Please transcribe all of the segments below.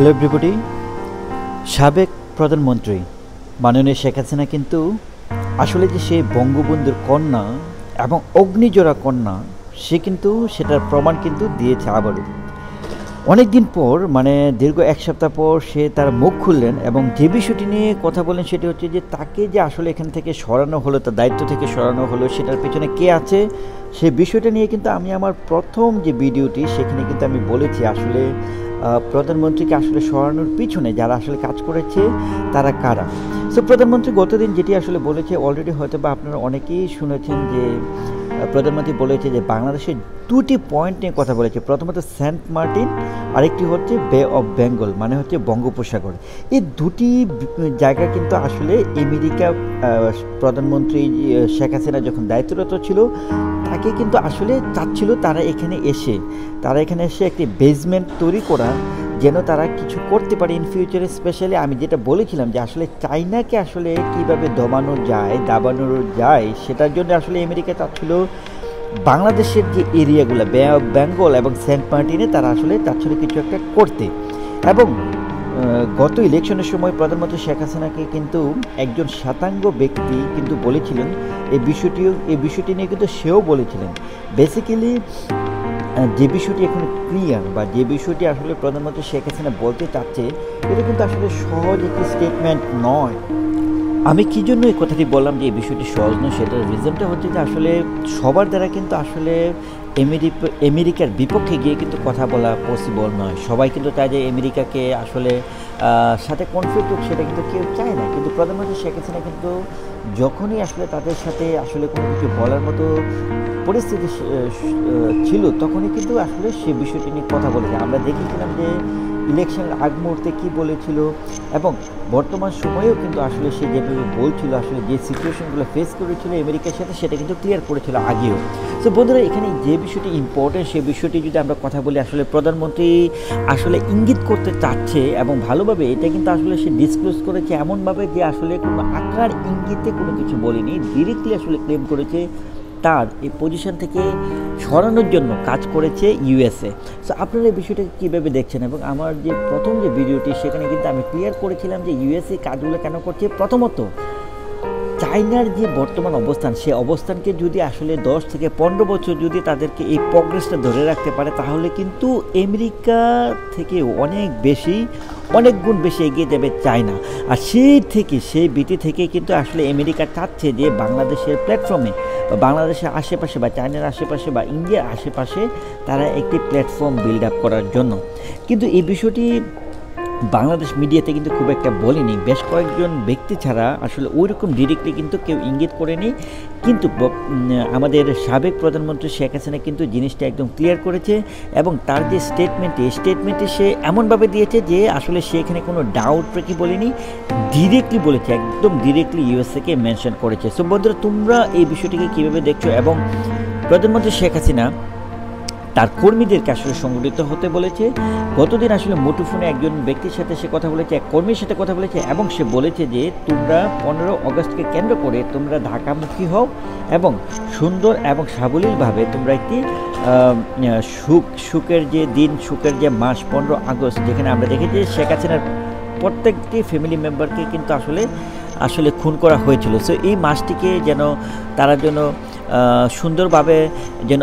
Hello everybody. সাবেক প্রধানমন্ত্রী মাননীয় শেখ হাসিনা কিন্তু আসলে যে সে বঙ্গবন্ধুর কন্যা এবং অগ্নিজোড়া কন্যা, সে কিন্তু সেটার প্রমাণ কিন্তু দিয়েছে আবারও। অনেক দিন পর, মানে দীর্ঘ এক সপ্তাহ পর সে তার মুখ খুললেন এবং যে বিষয়টি নিয়ে কথা বলেন সেটি হচ্ছে যে তাকে যে আসলে এখান থেকে সরানো হলো, তার দায়িত্ব থেকে সরানো হলো, সেটার পেছনে কে আছে সে বিষয়টা নিয়ে কিন্তু আমি আমার প্রথম যে ভিডিওটি সেখানে কিন্তু আমি বলেছি আসলে প্রধানমন্ত্রীকে আসলে সরানোর পিছনে যারা আসলে কাজ করেছে তারা কারা। সো প্রধানমন্ত্রী গতদিন যেটি আসলে বলেছে, অলরেডি হয়তো বা আপনারা অনেকেই শুনেছেন যে প্রধানমন্ত্রী বলেছে যে বাংলাদেশের দুটি পয়েন্ট নিয়ে কথা বলেছে। প্রথমত সেন্ট মার্টিন, আরেকটি হচ্ছে বে অফ বেঙ্গল, মানে হচ্ছে বঙ্গোপসাগর। এই দুটি জায়গা কিন্তু আসলে আমেরিকা প্রধানমন্ত্রী শেখ হাসিনা যখন দায়িত্বরত ছিল তাকে কিন্তু আসলে চাচ্ছিল তারা এখানে এসে একটি বেসমেন্ট তৈরি করা, যেন তারা কিছু করতে পারে ইন ফিউচারে। স্পেশালি আমি যেটা বলেছিলাম যে আসলে চায়নাকে আসলে কীভাবে দাবানো যায় সেটার জন্য আসলে আমেরিকা চাচ্ছিল বাংলাদেশের যে এরিয়াগুলো বে অফ বেঙ্গল এবং সেন্ট মার্টিনে তারা আসলে চাচ্ছিল কিছু একটা করতে। এবং গত ইলেকশনের সময় প্রধানমন্ত্রী শেখ হাসিনাকে কিন্তু একজন শ্বেতাঙ্গ ব্যক্তি কিন্তু বলেছিলেন এই বিষয়টি নিয়ে কিন্তু সেও বলেছিলেন বেসিক্যালি যে বিষয়টি এখন ক্লিয়ার বা যে বিষয়টি আসলে প্রধানমন্ত্রী শেখ হাসিনা বলতে চাচ্ছে এটা কিন্তু আসলে সহজ একটি স্টেটমেন্ট নয়। আমি কী জন্য এই কথাটি বললাম যে এই বিষয়টি সহজ নয়, সেটার রিজনটা হচ্ছে যে আসলে সবার দ্বারা কিন্তু আসলে আমেরিকার বিপক্ষে গিয়ে কিন্তু কথা বলা পসিবল নয়। সবাই কিন্তু চায় যে আমেরিকাকে আসলে সাথে কনফ্লিক্ট হোক, সেটা কিন্তু কেউ চায় না। কিন্তু প্রধানমন্ত্রী শেখ হাসিনা কিন্তু যখনই আসলে তাদের সাথে আসলে কোনো কিছু বলার মতো পরিস্থিতি ছিল তখনই কিন্তু আসলে সে বিষয়টি নিয়ে কথা বলেছে। আমরা দেখেছিলাম যে ইলেকশনের আগ মুহূর্তে কী বলেছিল এবং বর্তমান সময়েও কিন্তু আসলে সে যেভাবে বলছিল, আসলে যে সিচুয়েশনগুলো ফেস করেছিল আমেরিকার সাথে সেটা কিন্তু ক্লিয়ার করেছিল আগেও। তো বন্ধুরা, এখানে যে বিষয়টি ইম্পর্টেন্ট সেই বিষয়টি যদি আমরা কথা বলি, আসলে প্রধানমন্ত্রী আসলে ইঙ্গিত করতে চাচ্ছে এবং ভালোভাবে এটা কিন্তু আসলে সে ডিসক্লোজ করেছে এমনভাবে যে আসলে কোনো আকার ইঙ্গিতে কোনো কিছু বলেনি, ডিরেক্টলি আসলে ক্লেম করেছে তার এই পজিশন থেকে সরানোর জন্য কাজ করেছে ইউএসএ। সো আপনারা এই বিষয়টাকে কীভাবে দেখছেন? এবং আমার যে প্রথম যে ভিডিওটি সেখানে কিন্তু আমি ক্লিয়ার করেছিলাম যে ইউএসএ কাজগুলো কেন করছে। প্রথমত চায়নার যে বর্তমান অবস্থান, সে অবস্থানকে যদি আসলে 10 থেকে 15 বছর যদি তাদেরকে এই প্রগ্রেসটা ধরে রাখতে পারে তাহলে কিন্তু আমেরিকা থেকে অনেক গুণ বেশি এগিয়ে যাবে চায়না। আর সেই বিটি থেকে কিন্তু আসলে আমেরিকা চাচ্ছে যে বাংলাদেশের প্ল্যাটফর্মে বা বাংলাদেশের আশেপাশে বা চায়নার আশেপাশে বা ইন্ডিয়ার আশেপাশে তারা একটি প্ল্যাটফর্ম বিল্ড আপ করার জন্য। কিন্তু এই বিষয়টি বাংলাদেশ মিডিয়াতে কিন্তু খুব একটা বলেনি, বেশ কয়েকজন ব্যক্তি ছাড়া আসলে ওই রকম ডিরেক্টলি কিন্তু কেউ ইঙ্গিত করেনি। কিন্তু আমাদের সাবেক প্রধানমন্ত্রী শেখ হাসিনা কিন্তু জিনিসটা একদম ক্লিয়ার করেছে এবং তার যে স্টেটমেন্টে সে এমনভাবে দিয়েছে যে আসলে সে এখানে কোনো ডাউট রেখে বলেনি, ডিরেক্টলি বলেছে, একদম ডিরেক্টলি ইউএসএকে মেনশন করেছে। সো বন্ধুরা, তোমরা এই বিষয়টিকে কীভাবে দেখছো? এবং প্রধানমন্ত্রী শেখ হাসিনা তার কর্মীদেরকে আসলে সংগঠিত হতে বলেছে। গতদিন আসলে মুঠোফোনে একজন ব্যক্তির সাথে সে কথা বলেছে, এক কর্মীর সাথে কথা বলেছে এবং সে বলেছে যে তোমরা 15 অগস্টকে কেন্দ্র করে তোমরা ঢাকামুখী হও এবং সুন্দর এবং সাবলীলভাবে তোমরা একটি সুখের যে মাস 15 আগস্ট, যেখানে আমরা দেখেছি শেখ হাসিনার প্রত্যেকটি ফ্যামিলি মেম্বারকে কিন্তু আসলে খুন করা হয়েছিল। সো এই মাসটিকে যেন তারা সুন্দরভাবে যেন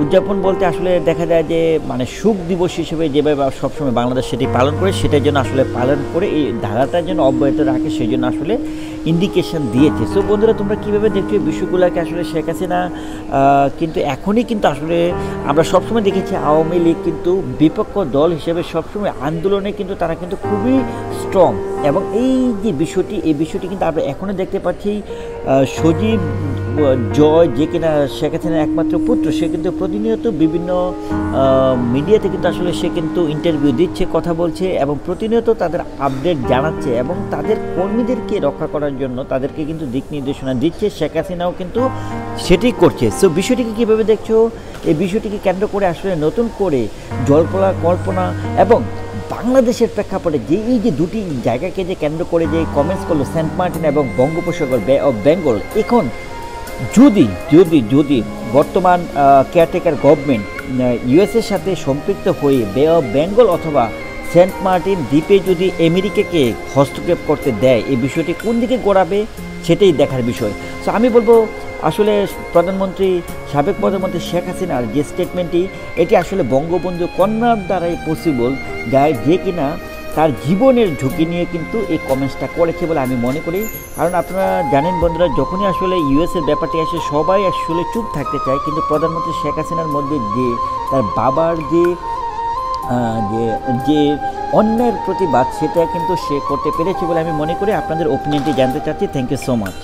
উদযাপন বলতে আসলে দেখা যায় যে মানে সুখ দিবস হিসেবে যেভাবে সবসময় বাংলাদেশ সেটি পালন করে সেটার জন্য আসলে পালন করে এই ধারাটার জন্য অব্যাহত রাখে, সেই জন্য আসলে ইন্ডিকেশন দিয়েছে। সো বন্ধুরা, তোমরা কীভাবে দেখছো এই বিষয়গুলোকে? আসলে শেখ হাসিনা কিন্তু এখনই কিন্তু আসলে আমরা সবসময় দেখেছি আওয়ামী লীগ কিন্তু বিপক্ষ দল হিসেবে সবসময় আন্দোলনে কিন্তু তারা কিন্তু খুবই স্ট্রং। এবং এই বিষয়টি কিন্তু আমরা এখনও দেখতে পাচ্ছি সজীব জয়, যে কিনা শেখ হাসিনার একমাত্র পুত্র, সে কিন্তু প্রতিনিয়ত বিভিন্ন মিডিয়াতে কিন্তু আসলে সে কিন্তু ইন্টারভিউ দিচ্ছে, কথা বলছে এবং প্রতিনিয়ত তাদের আপডেট জানাচ্ছে এবং তাদের কর্মীদেরকে রক্ষা করার জন্য তাদেরকে কিন্তু দিক নির্দেশনা দিচ্ছে। শেখ হাসিনাও কিন্তু সেটি করছে। সো বিষয়টিকে কীভাবে দেখছো? এই বিষয়টিকে কেন্দ্র করে আসলে নতুন করে কল্পনা এবং বাংলাদেশের প্রেক্ষাপটে এই যে দুটি জায়গাকে যে কেন্দ্র করে যে কমেন্টস করলো সেন্ট মার্টিন এবং বঙ্গোপসাগর বে অফ বেঙ্গল, এখন যদি বর্তমান কেয়ারটেকার গভর্নমেন্ট ইউএসএর সাথে সম্পৃক্ত হয়ে বে অফ বেঙ্গল অথবা সেন্ট মার্টিন দ্বীপে যদি আমেরিকাকে হস্তক্ষেপ করতে দেয়, এই বিষয়টি কোন দিকে গড়াবে সেটাই দেখার বিষয়। সো আমি বলবো আসলে সাবেক প্রধানমন্ত্রী শেখ হাসিনার যে স্টেটমেন্টটি, এটি আসলে বঙ্গবন্ধু কন্যার দ্বারাই পসিবল, যে কিনা তার জীবনের ঝুঁকি নিয়ে কিন্তু এই কমেন্টসটা করেছে বলে আমি মনে করি। কারণ আপনারা জানেন বন্ধুরা, যখনই আসলে ইউএসের ব্যাপারটি আসে সবাই আসলে চুপ থাকতে চায়, কিন্তু প্রধানমন্ত্রী শেখ হাসিনার মধ্যে যে তার বাবার যে অন্যায়ের প্রতিবাদ, সেটা কিন্তু সে করতে পেরেছে বলে আমি মনে করি। আপনাদের ওপিনিয়নটি জানতে চাচ্ছি। Thank you so much.